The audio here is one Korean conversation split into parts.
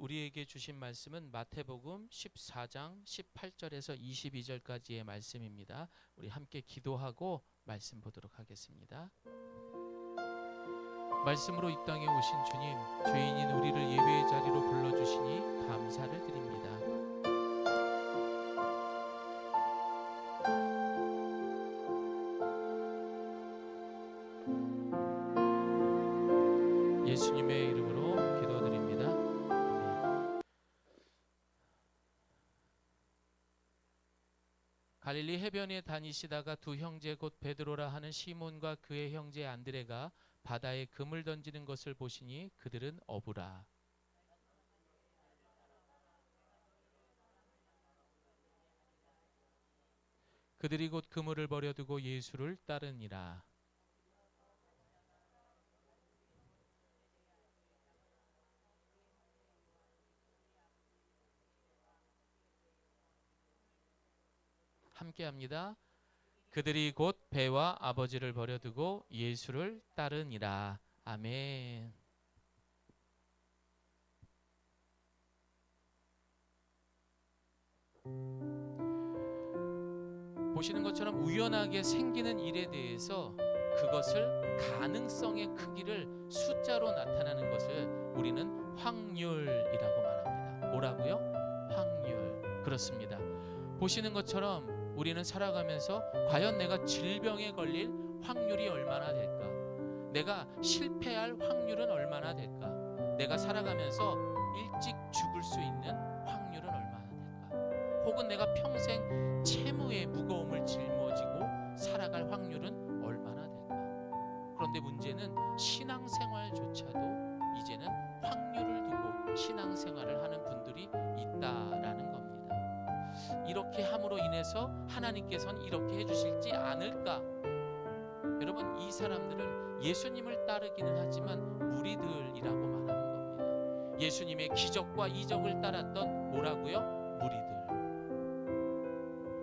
우리에게 주신 말씀은 마태복음 14장 18절에서 22절까지의 말씀입니다. 우리 함께 기도하고 말씀 보도록 하겠습니다. 말씀으로 이 땅에 오신 주님, 죄인인 우리를 예배의 자리로 불러주시니 감사를 드립니다. 예수님의 이름으로 기도드립니다. 아멘. 갈릴리 해변에 다니시다가 두 형제 곧 베드로라 하는 시몬과 그의 형제 안드레가 바다에 금을 던지는 것을 보시니 그들은 어부라. 그들이 곧 그물을 버려두고 예수를 따르니라. 함께합니다. 그들이 곧 배와 아버지를 버려두고 예수를 따르니라. 아멘. 보시는 것처럼 우연하게 생기는 일에 대해서 그것을 가능성의 크기를 숫자로 나타나는 것을 우리는 확률이라고 말합니다. 뭐라고요? 확률. 그렇습니다. 보시는 것처럼 우리는 살아가면서 과연 내가 질병에 걸릴 확률이 얼마나 될까? 내가 실패할 확률은 얼마나 될까? 내가 살아가면서 일찍 죽을 수 있는 확률은 얼마나 될까? 혹은 내가 평생 채무의 무거움을 짊어지고 살아갈 확률은 얼마나 될까? 그런데 문제는 신앙생활조차도 이제는 확률을 두고 신앙생활을 하는 분들이 있다라는 겁니다. 이렇게 함으로 인해서 하나님께서는 이렇게 해주실지 않을까? 여러분, 이 사람들은 예수님을 따르기는 하지만 무리들이라고 말하는 겁니다. 예수님의 기적과 이적을 따랐던 뭐라고요? 무리들.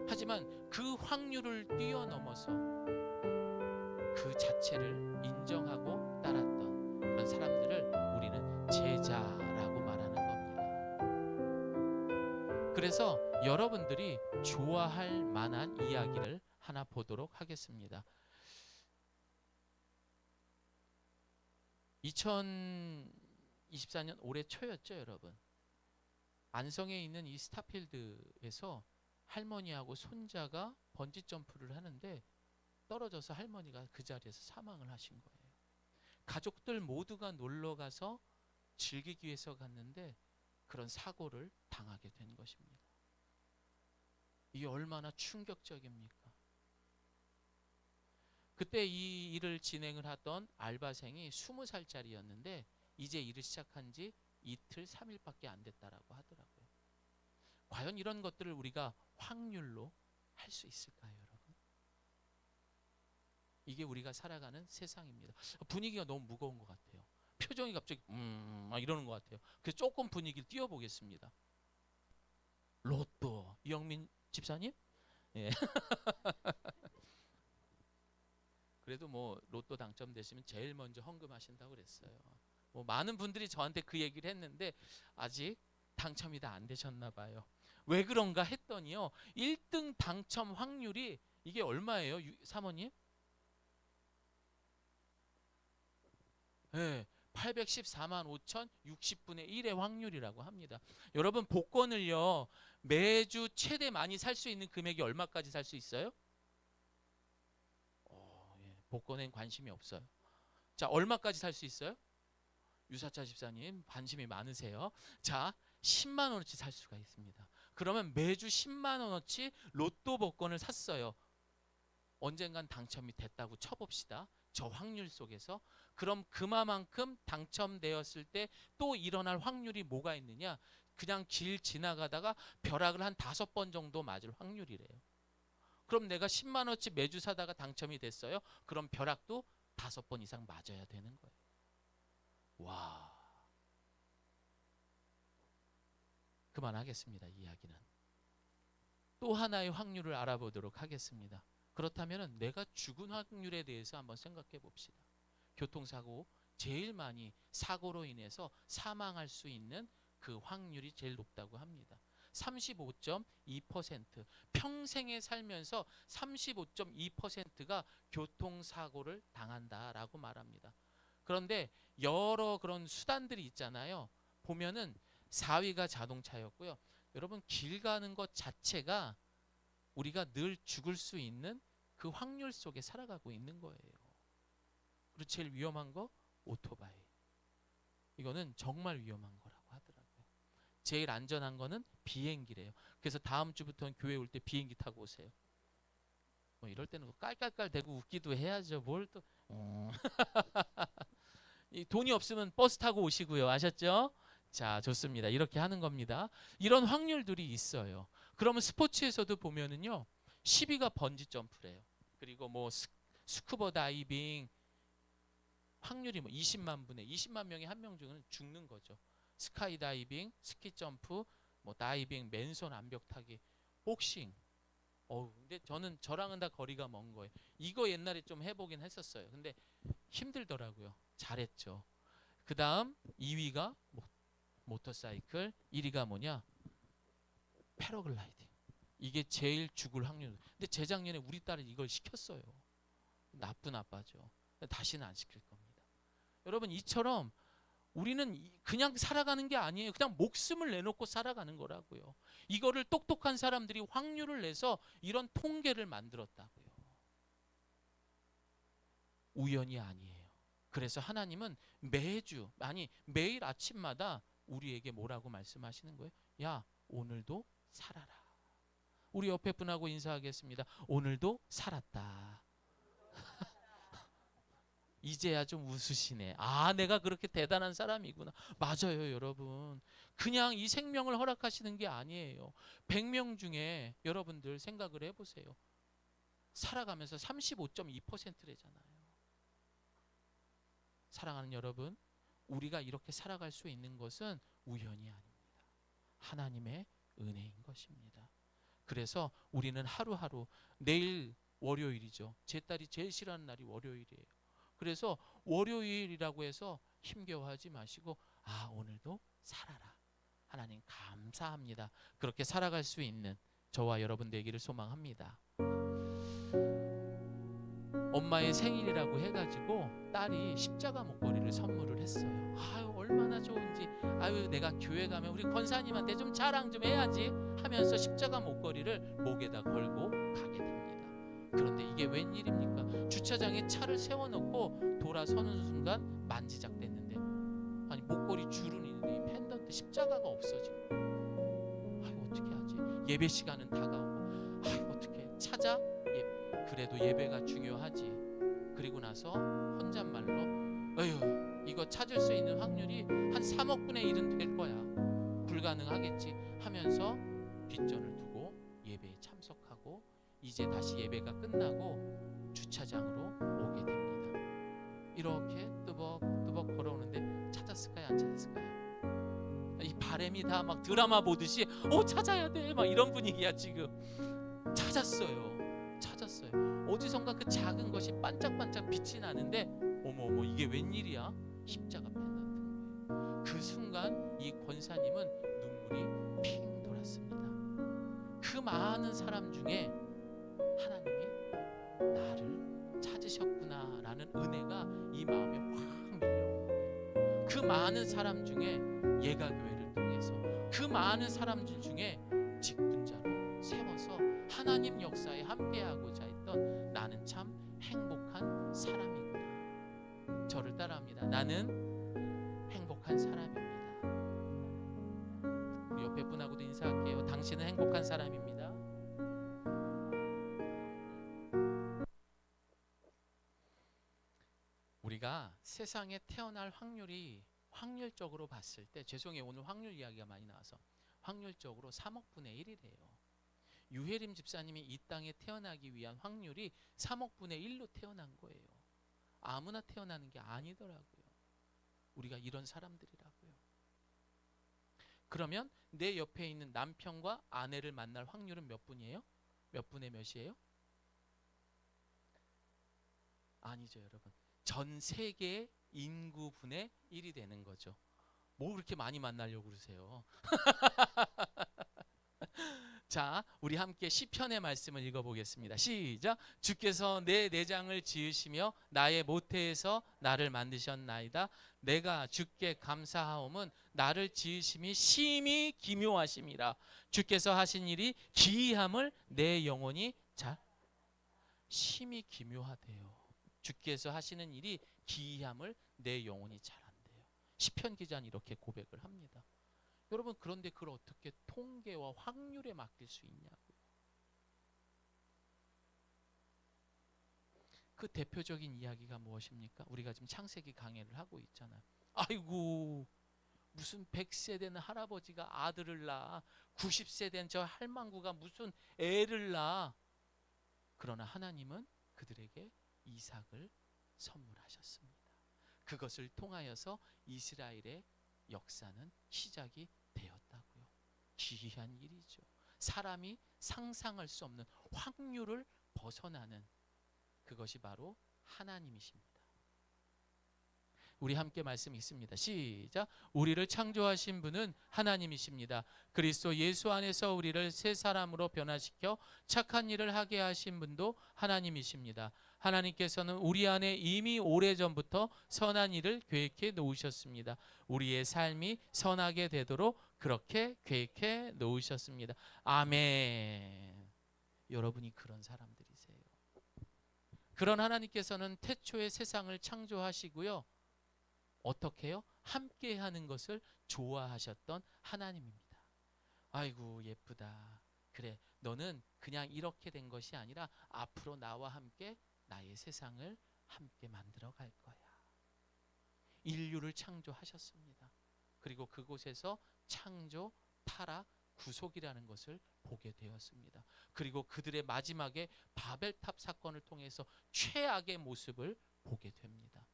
하지만 그 확률을 뛰어넘어서 그 자체를 인정하고 따랐던 그런 사람들을 우리는 제자라고 말하는 겁니다. 그래서 여러분들이 좋아할 만한 이야기를 하나 보도록 하겠습니다. 2024년 올해 초였죠, 여러분. 안성에 있는 이 스타필드에서 할머니하고 손자가 번지 점프를 하는데 떨어져서 할머니가 그 자리에서 사망을 하신 거예요. 가족들 모두가 놀러 가서 즐기기 위해서 갔는데 그런 사고를 당하게 된 것입니다. 이게 얼마나 충격적입니까? 그때 이 일을 진행을 하던 알바생이 20살짜리였는데 이제 일을 시작한 지 이틀 3일밖에 안 됐다라고 하더라고요. 과연 이런 것들을 우리가 확률로 할 수 있을까요, 여러분? 이게 우리가 살아가는 세상입니다. 분위기가 너무 무거운 것 같아요. 표정이 갑자기 막 이러는 것 같아요. 그래서 조금 분위기를 띄워보겠습니다. 로또 이영민 집사님? 예. 그래도 뭐 로또 당첨되시면 제일 먼저 헌금하신다고 그랬어요. 뭐 많은 분들이 저한테 그 얘기를 했는데 아직 당첨이 다 안 되셨나 봐요. 왜 그런가 했더니요, 1등 당첨 확률이 이게 얼마예요, 사모님? 네, 814만 5천 60분의 1의 확률이라고 합니다. 여러분, 복권을요 매주 최대 많이 살 수 있는 금액이 얼마까지 살 수 있어요? 예, 복권엔 관심이 없어요. 자, 얼마까지 살 수 있어요? 유사차 집사님 관심이 많으세요. 자, 10만 원어치 살 수가 있습니다. 그러면 매주 10만 원어치 로또 복권을 샀어요. 언젠간 당첨이 됐다고 쳐봅시다. 저 확률 속에서. 그럼 그만큼 당첨되었을 때 또 일어날 확률이 뭐가 있느냐? 그냥 길 지나가다가 벼락을 한 5번 정도 맞을 확률이래요. 그럼 내가 10만 원어치 매주 사다가 당첨이 됐어요. 그럼 벼락도 5번 이상 맞아야 되는 거예요. 와. 그만하겠습니다. 이야기는. 또 하나의 확률을 알아보도록 하겠습니다. 그렇다면 내가 죽은 확률에 대해서 한번 생각해 봅시다. 교통사고, 제일 많이 사고로 인해서 사망할 수 있는 그 확률이 제일 높다고 합니다. 35.2%. 평생에 살면서 35.2%가 교통사고를 당한다라고 말합니다. 그런데 여러 그런 수단들이 있잖아요. 보면은 4위가 자동차였고요. 여러분, 길 가는 것 자체가 우리가 늘 죽을 수 있는 그 확률 속에 살아가고 있는 거예요. 그리고 제일 위험한 거 오토바이. 이거는 정말 위험한 거라고 하더라고요. 제일 안전한 거는 비행기래요. 그래서 다음 주부터는 교회 올 때 비행기 타고 오세요. 뭐 이럴 때는 깔깔깔 대고 웃기도 해야죠. 뭘 또 이 돈이 없으면 버스 타고 오시고요. 아셨죠? 자, 좋습니다. 이렇게 하는 겁니다. 이런 확률들이 있어요. 그러면 스포츠에서도 보면은요, 10위가 번지 점프래요. 그리고 뭐 스쿠버 다이빙 확률이 뭐 20만 명의 한 명 중은 죽는 거죠. 스카이 다이빙, 스키 점프, 뭐 다이빙, 맨손 암벽 타기, 복싱. 근데 저랑은 다 거리가 먼 거예요. 이거 옛날에 좀 해보긴 했었어요. 근데 힘들더라고요. 잘했죠. 그 다음 2위가 모터사이클, 1위가 뭐냐? 패러글라이딩. 이게 제일 죽을 확률. 근데 재작년에 우리 딸이 이걸 시켰어요. 나쁜 아빠죠. 다시는 안 시킬 겁니다. 여러분, 이처럼 우리는 그냥 살아가는 게 아니에요. 그냥 목숨을 내놓고 살아가는 거라고요. 이거를 똑똑한 사람들이 확률을 내서 이런 통계를 만들었다고요. 우연이 아니에요. 그래서 하나님은 매일 아침마다 우리에게 뭐라고 말씀하시는 거예요? 야, 오늘도 살아라. 우리 옆에 분하고 인사하겠습니다. 오늘도 살았다. 이제야 좀 웃으시네. 아, 내가 그렇게 대단한 사람이구나. 맞아요, 여러분. 그냥 이 생명을 허락하시는 게 아니에요. 100명 중에 여러분들 생각을 해보세요. 살아가면서 35.2%래잖아요. 사랑하는 여러분, 우리가 이렇게 살아갈 수 있는 것은 우연이 아닙니다. 하나님의 은혜인 것입니다. 그래서 우리는 하루하루, 내일 월요일이죠. 제 딸이 제일 싫어하는 날이 월요일이에요. 그래서 월요일이라고 해서 힘겨워하지 마시고, 오늘도 살아라. 하나님 감사합니다. 그렇게 살아갈 수 있는 저와 여러분 되기를 소망합니다. 엄마의 생일이라고 해가지고 딸이 십자가 목걸이를 선물을 했어요. 얼마나 좋은지. 내가 교회 가면 우리 권사님한테 좀 자랑 좀 해야지 하면서 십자가 목걸이를 목에다 걸고 가게 됩니다. 그런데 이게 웬일입니까? 주차장에 차를 세워놓고 돌아서는 순간 만지작됐는데, 목걸이 줄은 있는데 이 펜던트 십자가가 없어진 거예요. 어떻게 하지? 예배 시간은 다가오고, 어떻게 찾아? 그래도 예배가 중요하지. 그리고 나서 혼잣말로 이거 찾을 수 있는 확률이 한 3억분의 1은 될 거야. 불가능하겠지 하면서 뒷전을 두고 예배에 참석하고, 이제 다시 예배가 끝나고 주차장으로 오게 됩니다. 이렇게 뜨벅뜨벅 걸어오는데 찾았을까요? 안 찾았을까요? 이 바람이 다 막 드라마 보듯이 찾아야 돼 막 이런 분위기야. 지금 찾았어요. 어디선가 그 작은 것이 반짝반짝 빛이 나는데, 어머 이게 웬일이야? 십자가 펜던트인 거예요. 그 순간 이 권사님은 눈물이 핑 돌았습니다. 그 많은 사람 중에 하나님이 나를 찾으셨구나라는 은혜가 이 마음에 확 밀려온 거예요. 그 많은 사람 중에 예가교회를 통해서, 그 많은 사람들 중에 직분자로 세워서 하나님 역사에 함께하고자 했던 나는 참 행복한 사람이구나. 저를 따라합니다. 나는 행복한 사람입니다. 우리 옆에 분하고도 인사할게요. 당신은 행복한 사람입니다. 우리가 세상에 태어날 확률이 확률적으로 봤을 때, 죄송해요, 오늘 확률 이야기가 많이 나와서, 확률적으로 3억분의 1이래요. 유혜림 집사님이 이 땅에 태어나기 위한 확률이 3억분의 1로 태어난 거예요. 아무나 태어나는 게 아니더라고요. 우리가 이런 사람들이라고요. 그러면 내 옆에 있는 남편과 아내를 만날 확률은 몇 분이에요? 몇 분의 몇이에요? 아니죠, 여러분. 전 세계 인구분의 1이 되는 거죠. 뭐 그렇게 많이 만나려고 그러세요? 자, 우리 함께 시편의 말씀을 읽어보겠습니다. 시작. 주께서 내 내장을 지으시며 나의 모태에서 나를 만드셨나이다. 내가 주께 감사하옴은 나를 지으심이 심히 기묘하심이라. 주께서 하신 일이 기이함을 내 영혼이 잘 심히 기묘하대요. 주께서 하시는 일이 기이함을 내 영혼이 잘 안대요. 시편 기자는 이렇게 고백을 합니다. 여러분, 그런데 그걸 어떻게 통계와 확률에 맡길 수 있냐고요. 그 대표적인 이야기가 무엇입니까? 우리가 지금 창세기 강해를 하고 있잖아요. 아이고, 무슨 100세 된 할아버지가 아들을 낳아 90세 된 저 할망구가 무슨 애를 낳아. 그러나 하나님은 그들에게 이삭을 선물하셨습니다. 그것을 통하여서 이스라엘의 역사는 시작이 되었다고요. 기이한 일이죠. 사람이 상상할 수 없는 확률을 벗어나는 그것이 바로 하나님이십니다. 우리 함께 말씀 있습니다. 시작. 우리를 창조하신 분은 하나님이십니다. 그리스도 예수 안에서 우리를 새 사람으로 변화시켜 착한 일을 하게 하신 분도 하나님이십니다. 하나님께서는 우리 안에 이미 오래전부터 선한 일을 계획해 놓으셨습니다. 우리의 삶이 선하게 되도록 그렇게 계획해 놓으셨습니다. 아멘. 여러분이 그런 사람들이세요. 그런 하나님께서는 태초에 세상을 창조하시고요. 어떻게 해요? 함께 하는 것을 좋아하셨던 하나님입니다. 아이고 예쁘다. 그래, 너는 그냥 이렇게 된 것이 아니라 앞으로 나와 함께 나의 세상을 함께 만들어 갈 거야. 인류를 창조하셨습니다. 그리고 그곳에서 창조, 타락, 구속이라는 것을 보게 되었습니다. 그리고 그들의 마지막에 바벨탑 사건을 통해서 최악의 모습을 보게 됩니다.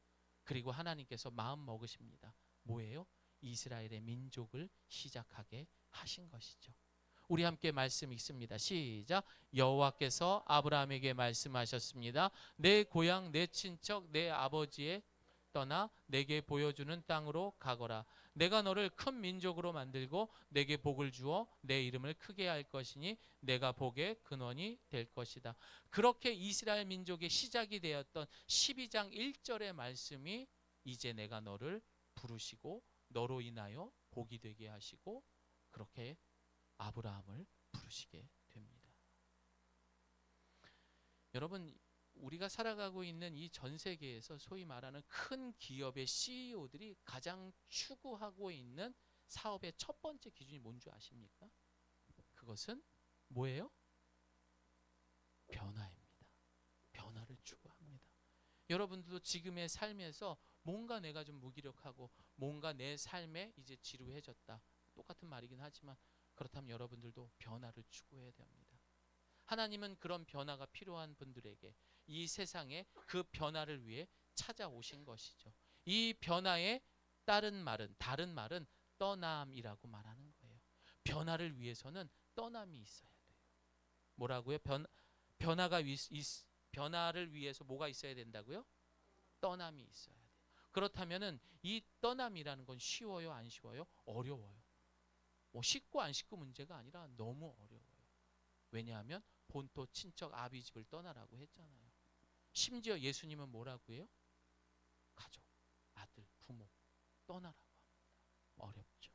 그리고 하나님께서 마음 먹으십니다. 뭐예요? 이스라엘의 민족을 시작하게 하신 것이죠. 우리 함께 말씀 읽습니다. 시작. 여호와께서 아브라함에게 말씀하셨습니다. 내 고향, 내 친척, 내 아버지의 떠나 내게 보여주는 땅으로 가거라. 내가 너를 큰 민족으로 만들고 내게 복을 주어 내 이름을 크게 할 것이니 내가 복의 근원이 될 것이다. 그렇게 이스라엘 민족의 시작이 되었던 12장 1절의 말씀이 이제 내가 너를 부르시고 너로 인하여 복이 되게 하시고 그렇게 아브라함을 부르시게 됩니다. 여러분, 우리가 살아가고 있는 이 전 세계에서 소위 말하는 큰 기업의 CEO들이 가장 추구하고 있는 사업의 첫 번째 기준이 뭔지 아십니까? 그것은 뭐예요? 변화입니다. 변화를 추구합니다. 여러분들도 지금의 삶에서 뭔가 내가 좀 무기력하고 뭔가 내 삶에 이제 지루해졌다. 똑같은 말이긴 하지만 그렇다면 여러분들도 변화를 추구해야 됩니다. 하나님은 그런 변화가 필요한 분들에게 이 세상에 그 변화를 위해 찾아오신 것이죠. 이 변화의 다른 말은 떠남이라고 말하는 거예요. 변화를 위해서는 떠남이 있어야 돼요. 뭐라고요? 변화를 위해서 뭐가 있어야 된다고요? 떠남이 있어야 돼요. 그렇다면은 이 떠남이라는 건 쉬워요, 안 쉬워요? 어려워요. 쉽고 안 쉽고 문제가 아니라 너무 어려워요. 왜냐하면 본토 친척 아비 집을 떠나라고 했잖아요. 심지어 예수님은 뭐라고 해요? 가족, 아들, 부모 떠나라고 합니다. 어렵죠.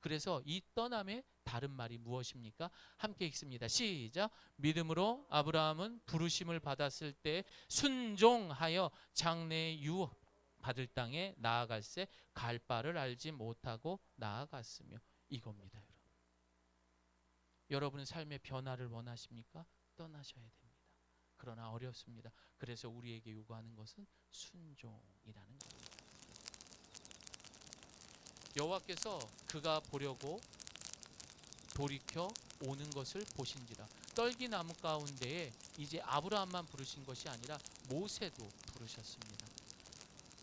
그래서 이 떠남의 다른 말이 무엇입니까? 함께 읽습니다. 시작. 믿음으로 아브라함은 부르심을 받았을 때 순종하여 장래의 유업 받을 땅에 나아갈새 갈 바를 알지 못하고 나아갔으며 이겁니다. 여러분은 삶의 변화를 원하십니까? 떠나셔야 됩니다. 그러나 어렵습니다. 그래서 우리에게 요구하는 것은 순종이라는 겁니다. 여호와께서 그가 보려고 돌이켜 오는 것을 보신지라. 떨기나무 가운데에 이제 아브라함만 부르신 것이 아니라 모세도 부르셨습니다.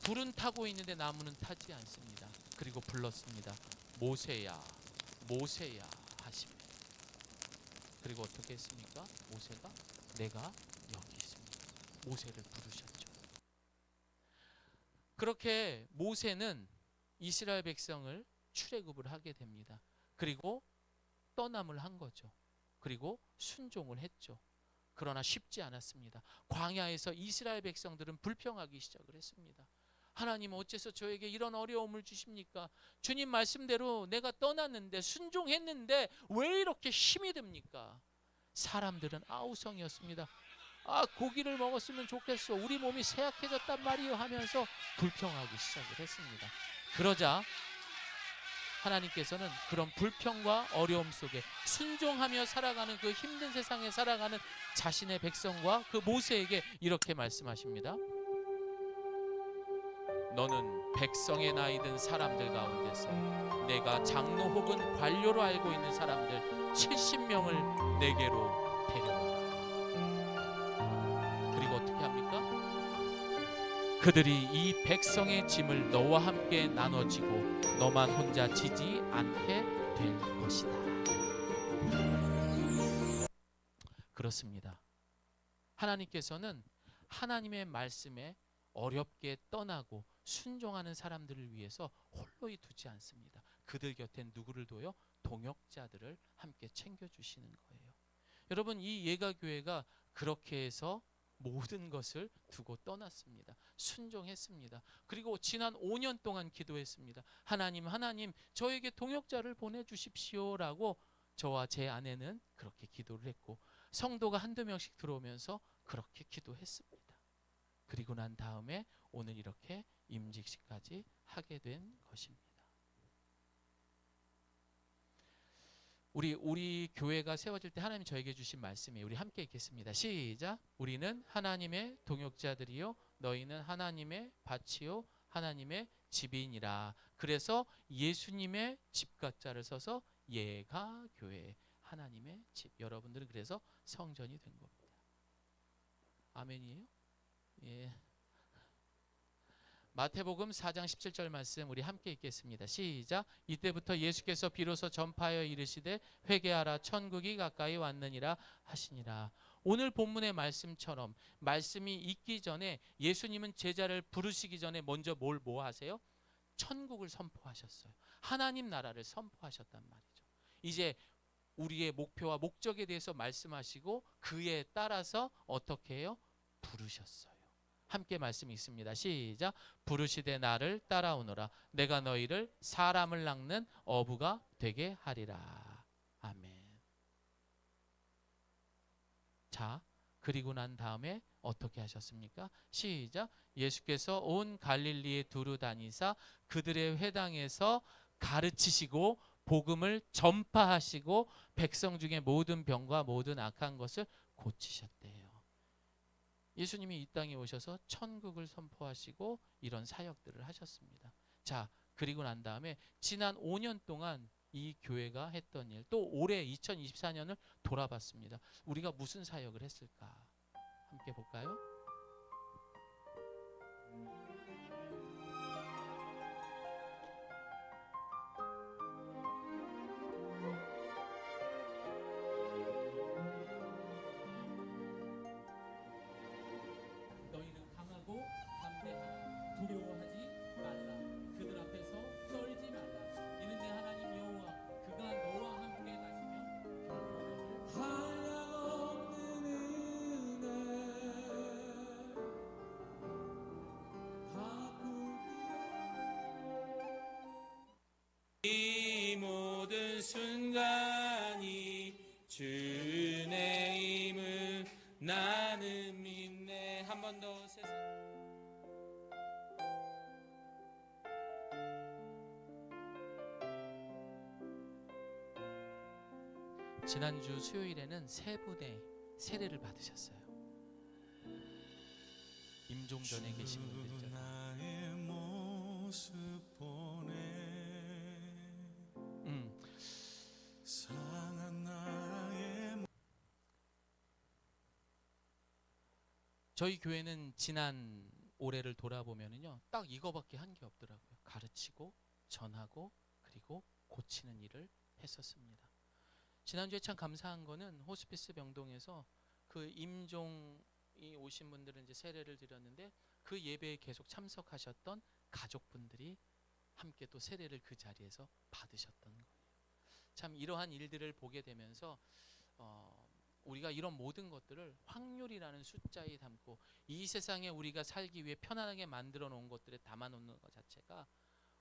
불은 타고 있는데 나무는 타지 않습니다. 그리고 불렀습니다. 모세야, 모세야 하십니다. 그리고 어떻게 했습니까? 모세가 내가 여기 있습니다. 모세를 부르셨죠. 그렇게 모세는 이스라엘 백성을 출애굽을 하게 됩니다. 그리고 떠남을 한 거죠. 그리고 순종을 했죠. 그러나 쉽지 않았습니다. 광야에서 이스라엘 백성들은 불평하기 시작을 했습니다. 하나님, 어째서 저에게 이런 어려움을 주십니까? 주님 말씀대로 내가 떠났는데, 순종했는데 왜 이렇게 힘이 듭니까? 사람들은 아우성이었습니다. 고기를 먹었으면 좋겠어, 우리 몸이 쇠약해졌단 말이요 하면서 불평하기 시작을 했습니다. 그러자 하나님께서는 그런 불평과 어려움 속에 순종하며 살아가는 그 힘든 세상에 살아가는 자신의 백성과 그 모세에게 이렇게 말씀하십니다. 너는 백성의 나이 든 사람들 가운데서 내가 장로 혹은 관료로 알고 있는 사람들 70명을 내게로 데려와. 그리고 어떻게 합니까? 그들이 이 백성의 짐을 너와 함께 나눠지고 너만 혼자 지지 않게 될 것이다. 그렇습니다. 하나님께서는 하나님의 말씀에 어렵게 떠나고 순종하는 사람들을 위해서 홀로이 두지 않습니다. 그들 곁에 누구를 둬요? 동역자들을 함께 챙겨주시는 거예요. 여러분, 이 예가교회가 그렇게 해서 모든 것을 두고 떠났습니다. 순종했습니다. 그리고 지난 5년 동안 기도했습니다. 하나님, 저에게 동역자를 보내주십시오라고 저와 제 아내는 그렇게 기도를 했고, 성도가 한두 명씩 들어오면서 그렇게 기도했습니다. 그리고 난 다음에 오늘 이렇게 임직식까지 하게 된 것입니다. 우리 교회가 세워질 때 하나님 저에게 주신 말씀이, 우리 함께 읽겠습니다. 시작. 우리는 하나님의 동역자들이요 너희는 하나님의 밭이요 하나님의 집이니라. 그래서 예수님의 집가자를 써서 예가교회, 하나님의 집. 여러분들은 그래서 성전이 된 겁니다. 아멘이에요? 예. 마태복음 4장 17절 말씀 우리 함께 읽겠습니다. 시작. 이때부터 예수께서 비로소 전파하여 이르시되 회개하라 천국이 가까이 왔느니라 하시니라. 오늘 본문의 말씀처럼 말씀이 있기 전에 예수님은 제자를 부르시기 전에 먼저 뭐 하세요? 천국을 선포하셨어요. 하나님 나라를 선포하셨단 말이죠. 이제 우리의 목표와 목적에 대해서 말씀하시고 그에 따라서 어떻게 해요? 부르셨어요. 함께 말씀이 있습니다. 시작. 부르시되 나를 따라오너라. 내가 너희를 사람을 낚는 어부가 되게 하리라. 아멘. 자, 그리고 난 다음에 어떻게 하셨습니까? 시작. 예수께서 온 갈릴리에 두루 다니사 그들의 회당에서 가르치시고 복음을 전파하시고 백성 중에 모든 병과 모든 악한 것을 고치셨대요. 예수님이 이 땅에 오셔서 천국을 선포하시고 이런 사역들을 하셨습니다. 자, 그리고 난 다음에 지난 5년 동안 이 교회가 했던 일, 또 올해 2024년을 돌아봤습니다. 우리가 무슨 사역을 했을까? 함께 볼까요? 너희는 강하고 담대하라. 두려워하지 말라. 그들 앞에서 떨지 말라. 이는 내 하나님 여호와 그가 너와 함께 가시며 한량없는 은혜 이 모든 순간이 주의 힘을 나는 믿네. 한 번 더 세상 지난주 수요일에는 세 분의 세례를 받으셨어요. 임종전에 계신 분들 있잖아요. 저희 교회는 지난 올해를 돌아보면요, 딱 이거밖에 한 게 없더라고요. 가르치고 전하고 그리고 고치는 일을 했었습니다. 지난주에 참 감사한 거는 호스피스 병동에서 그 임종이 오신 분들은 이제 세례를 드렸는데 그 예배에 계속 참석하셨던 가족분들이 함께 또 세례를 그 자리에서 받으셨던 거예요. 참 이러한 일들을 보게 되면서 우리가 이런 모든 것들을 확률이라는 숫자에 담고 이 세상에 우리가 살기 위해 편안하게 만들어 놓은 것들에 담아 놓는 것 자체가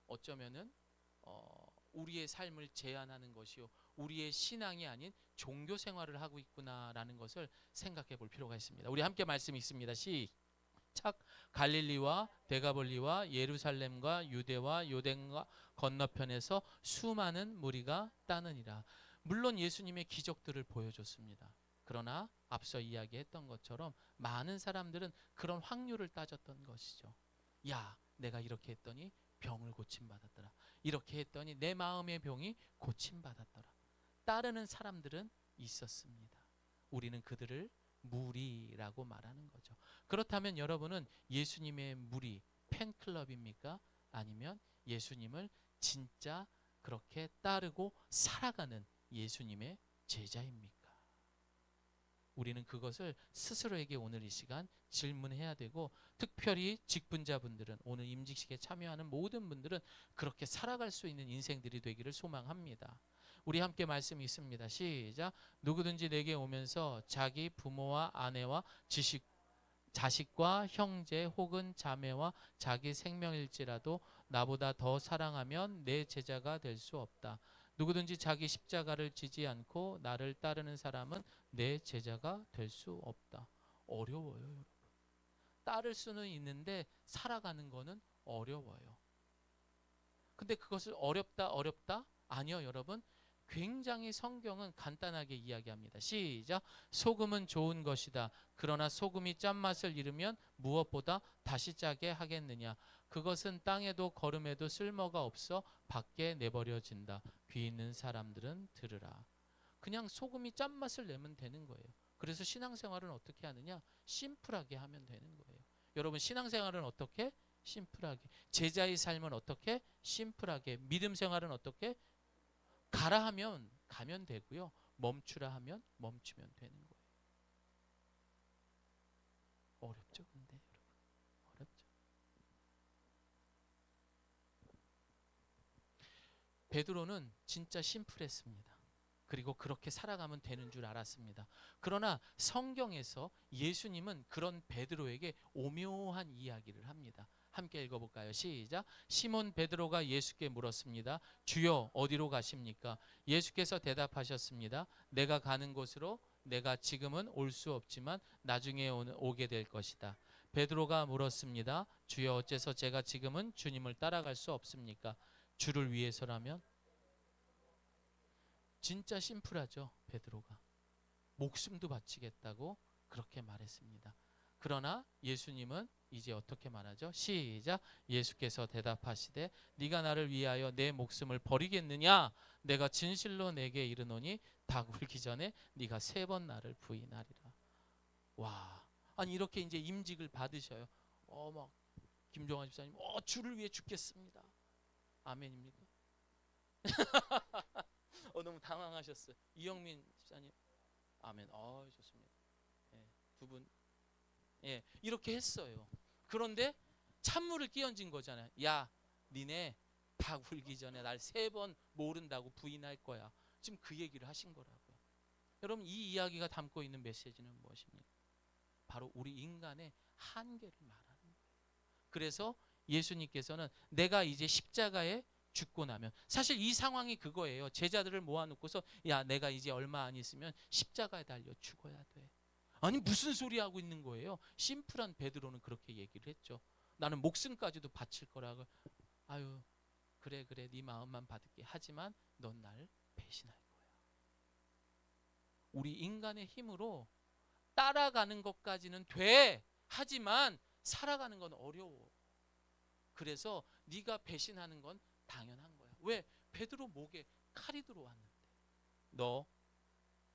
어쩌면은 우리의 삶을 제한하는 것이요, 우리의 신앙이 아닌 종교 생활을 하고 있구나라는 것을 생각해 볼 필요가 있습니다. 우리 함께 말씀 있습니다. 시작. 갈릴리와 데가볼리와 예루살렘과 유대와 요단강 건너편에서 수많은 무리가 따느니라. 물론 예수님의 기적들을 보여줬습니다. 그러나 앞서 이야기했던 것처럼 많은 사람들은 그런 확률을 따졌던 것이죠. 야, 내가 이렇게 했더니 병을 고침받았더라. 이렇게 했더니 내 마음의 병이 고침받았더라. 따르는 사람들은 있었습니다. 우리는 그들을 무리라고 말하는 거죠. 그렇다면 여러분은 예수님의 무리, 팬클럽입니까? 아니면 예수님을 진짜 그렇게 따르고 살아가는 예수님의 제자입니까? 우리는 그것을 스스로에게 오늘 이 시간 질문해야 되고, 특별히 직분자분들은, 오늘 임직식에 참여하는 모든 분들은 그렇게 살아갈 수 있는 인생들이 되기를 소망합니다. 우리 함께 말씀이 있습니다. 시작. 누구든지 내게 오면서 자기 부모와 아내와 자식과 형제 혹은 자매와 자기 생명일지라도 나보다 더 사랑하면 내 제자가 될 수 없다. 누구든지 자기 십자가를 지지 않고 나를 따르는 사람은 내 제자가 될 수 없다. 어려워요, 여러분. 따를 수는 있는데 살아가는 거는 어려워요. 근데 그것을 어렵다? 아니요, 여러분. 굉장히 성경은 간단하게 이야기합니다. 시작. 소금은 좋은 것이다. 그러나 소금이 짠맛을 잃으면 무엇보다 다시 짜게 하겠느냐. 그것은 땅에도 거름에도 쓸모가 없어 밖에 내버려진다. 귀 있는 사람들은 들으라. 그냥 소금이 짠맛을 내면 되는 거예요. 그래서 신앙생활은 어떻게 하느냐? 심플하게 하면 되는 거예요. 여러분, 신앙생활은 어떻게? 심플하게. 제자의 삶은 어떻게? 심플하게. 믿음 생활은 어떻게? 가라 하면 가면 되고요. 멈추라 하면 멈추면 되는 거예요. 어렵죠, 근데 여러분. 어렵죠. 베드로는 진짜 심플했습니다. 그리고 그렇게 살아가면 되는 줄 알았습니다. 그러나 성경에서 예수님은 그런 베드로에게 오묘한 이야기를 합니다. 함께 읽어볼까요? 시작. 시몬 베드로가 예수께 물었습니다. 주여, 어디로 가십니까? 예수께서 대답하셨습니다. 내가 가는 곳으로 내가 지금은 올 수 없지만 나중에 오게 될 것이다. 베드로가 물었습니다. 주여, 어째서 제가 지금은 주님을 따라갈 수 없습니까? 주를 위해서라면? 진짜 심플하죠. 베드로가 목숨도 바치겠다고 그렇게 말했습니다. 그러나 예수님은 이제 어떻게 말하죠? 시작. 예수께서 대답하시되 네가 나를 위하여 내 목숨을 버리겠느냐? 내가 진실로 내게 이르노니 닭 울기 전에 네가 3번 나를 부인하리라. 와, 아니 이렇게 이제 임직을 받으셔요. 막 김종환 집사님, 주를 위해 죽겠습니다. 아멘입니까? 너무 당황하셨어요. 이영민 집사님, 아멘. 좋습니다. 두 분, 이렇게 했어요. 그런데 찬물을 끼얹은 거잖아요. 야, 니네 닭 울기 전에 날 3번 모른다고 부인할 거야. 지금 그 얘기를 하신 거라고요. 여러분, 이 이야기가 담고 있는 메시지는 무엇입니까? 바로 우리 인간의 한계를 말하는 거예요. 그래서 예수님께서는 내가 이제 십자가에 죽고 나면, 사실 이 상황이 그거예요. 제자들을 모아놓고서 야, 내가 이제 얼마 안 있으면 십자가에 달려 죽어야 돼. 아니 무슨 소리 하고 있는 거예요? 심플한 베드로는 그렇게 얘기를 했죠. 나는 목숨까지도 바칠 거라고. 아유, 그래 네 마음만 받을게. 하지만 넌 날 배신할 거야. 우리 인간의 힘으로 따라가는 것까지는 돼. 하지만 살아가는 건 어려워. 그래서 네가 배신하는 건 당연한 거야. 왜? 베드로 목에 칼이 들어왔는데. 너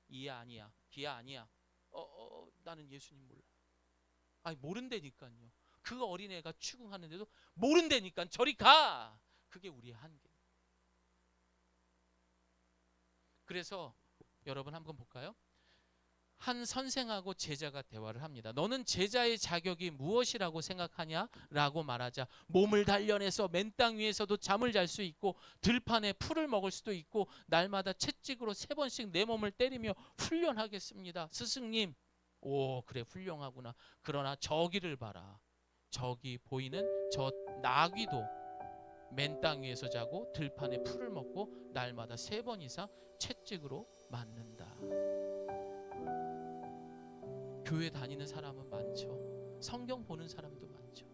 이야 아니야, 기야 아니야. 나는 예수님 몰라. 아니 모른다니까요. 그 어린애가 추궁하는데도 모른다니까 저리 가. 그게 우리의 한계. 그래서 여러분 한번 볼까요? 한 선생하고 제자가 대화를 합니다. 너는 제자의 자격이 무엇이라고 생각하냐? 라고 말하자 몸을 단련해서 맨 땅 위에서도 잠을 잘 수 있고 들판에 풀을 먹을 수도 있고 날마다 채찍으로 3번씩 내 몸을 때리며 훈련하겠습니다. 스승님, 오 그래 훌륭하구나. 그러나 저기를 봐라. 저기 보이는 저 나귀도 맨 땅 위에서 자고 들판에 풀을 먹고 날마다 3번 이상 채찍으로 맞는다. 교회 다니는 사람은 많죠. 성경 보는 사람도 많죠.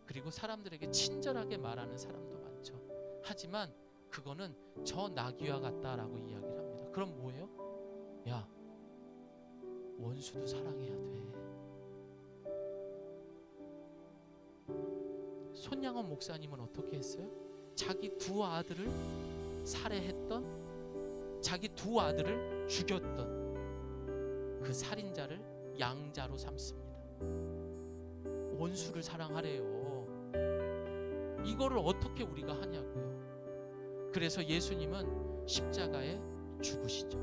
그리고 사람들에게 친절하게 말하는 사람도 많죠. 하지만 그거는 저 나귀와 같다라고 이야기를 합니다. 그럼 뭐예요? 야, 원수도 사랑해야 돼. 손양원 목사님은 어떻게 했어요? 자기 2 아들을 살해했던, 자기 2 아들을 죽였던 그 살인자를 양자로 삼습니다. 원수를 사랑하래요. 이거를 어떻게 우리가 하냐고요. 그래서 예수님은 십자가에 죽으시죠.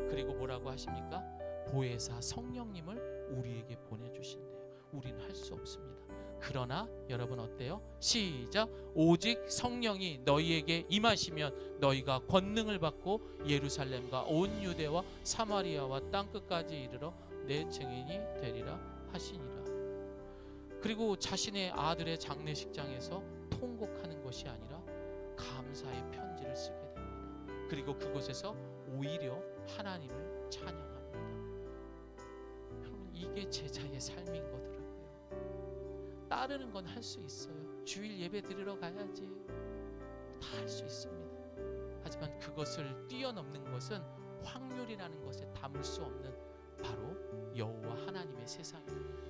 그리고 뭐라고 하십니까? 보혜사 성령님을 우리에게 보내주신대요. 우리는 할 수 없습니다. 그러나 여러분 어때요? 시작. 오직 성령이 너희에게 임하시면 너희가 권능을 받고 예루살렘과 온 유대와 사마리아와 땅끝까지 이르러 내 증인이 되리라 하시니라. 그리고 자신의 아들의 장례식장에서 통곡하는 것이 아니라 감사의 편지를 쓰게 됩니다. 그리고 그곳에서 오히려 하나님을 찬양합니다. 여러분 이게 제자의 삶인 거더라고요. 따르는 건 할 수 있어요. 주일 예배 드리러 가야지. 다 할 수 있습니다. 하지만 그것을 뛰어넘는 것은 확률이라는 것에 담을 수 없는 바로 여호와 하나님의 세상입니다.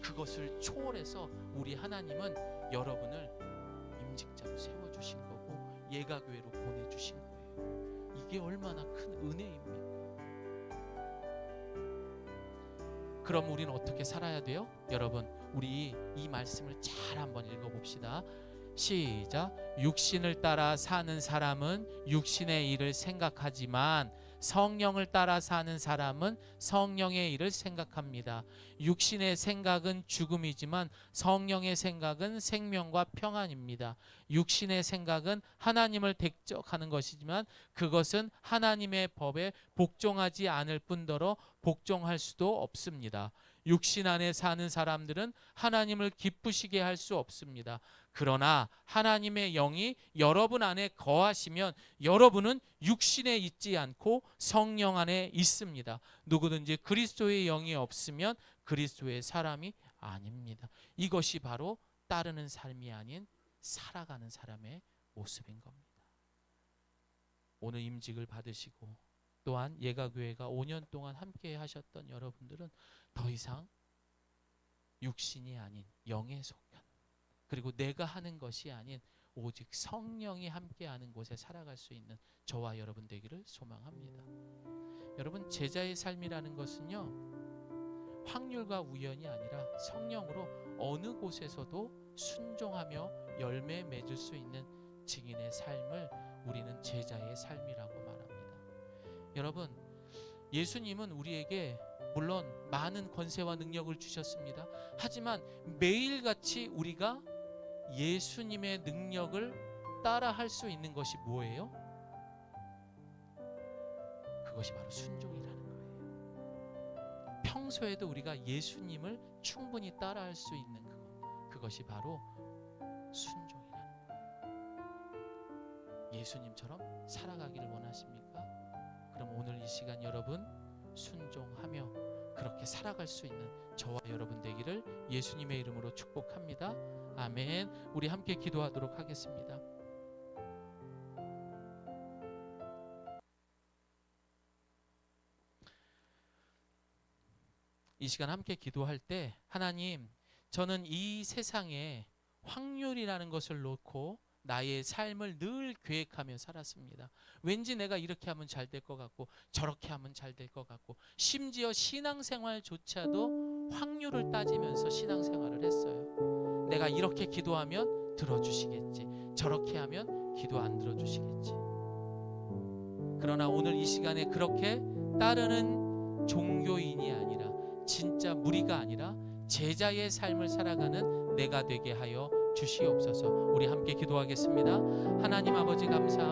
그것을 초월해서 우리 하나님은 여러분을 임직자로 세워주신 거고 예가교회로 보내주신 거예요. 이게 얼마나 큰 은혜입니까? 그럼 우리는 어떻게 살아야 돼요? 여러분 우리 이 말씀을 잘 한번 읽어봅시다. 시작. 육신을 따라 사는 사람은 육신의 일을 생각하지만 성령을 따라 사는 사람은 성령의 일을 생각합니다. 육신의 생각은 죽음이지만 성령의 생각은 생명과 평안입니다. 육신의 생각은 하나님을 대적하는 것이지만 그것은 하나님의 법에 복종하지 않을 뿐더러 복종할 수도 없습니다. 육신 안에 사는 사람들은 하나님을 기쁘시게 할 수 없습니다. 그러나 하나님의 영이 여러분 안에 거하시면 여러분은 육신에 있지 않고 성령 안에 있습니다. 누구든지 그리스도의 영이 없으면 그리스도의 사람이 아닙니다. 이것이 바로 따르는 삶이 아닌 살아가는 사람의 모습인 겁니다. 오늘 임직을 받으시고 또한 예가교회가 5년 동안 함께 하셨던 여러분들은 더 이상 육신이 아닌 영에 속한, 그리고 내가 하는 것이 아닌 오직 성령이 함께하는 곳에 살아갈 수 있는 저와 여러분 되기를 소망합니다. 여러분 제자의 삶이라는 것은요 확률과 우연이 아니라 성령으로 어느 곳에서도 순종하며 열매 맺을 수 있는 증인의 삶을 우리는 제자의 삶이라고 말합니다. 여러분 예수님은 우리에게 물론 많은 권세와 능력을 주셨습니다. 하지만 매일같이 우리가 예수님의 능력을 따라할 수 있는 것이 뭐예요? 그것이 바로 순종이라는 거예요. 평소에도 우리가 예수님을 충분히 따라할 수 있는 그것이 바로 순종이라는 거예요. 예수님처럼 살아가기를 원하십니까? 그럼 오늘 이 시간 여러분 순종하며 그렇게 살아갈 수 있는 저와 여러분 되기를 예수님의 이름으로 축복합니다. 아멘. 우리 함께 기도하도록 하겠습니다. 이 시간 함께 기도할 때 하나님, 저는 이 세상에 확률이라는 것을 놓고 나의 삶을 늘 계획하며 살았습니다. 왠지 내가 이렇게 하면 잘 될 것 같고 저렇게 하면 잘 될 것 같고 심지어 신앙생활조차도 확률을 따지면서 신앙생활을 했어요. 내가 이렇게 기도하면 들어주시겠지, 저렇게 하면 기도 안 들어주시겠지. 그러나 오늘 이 시간에 그렇게 따르는 종교인이 아니라 진짜 무리가 아니라 제자의 삶을 살아가는 내가 되게 하여 주시옵소서. 우리 함께 기도하겠습니다. 하나님 아버지 감사합니다.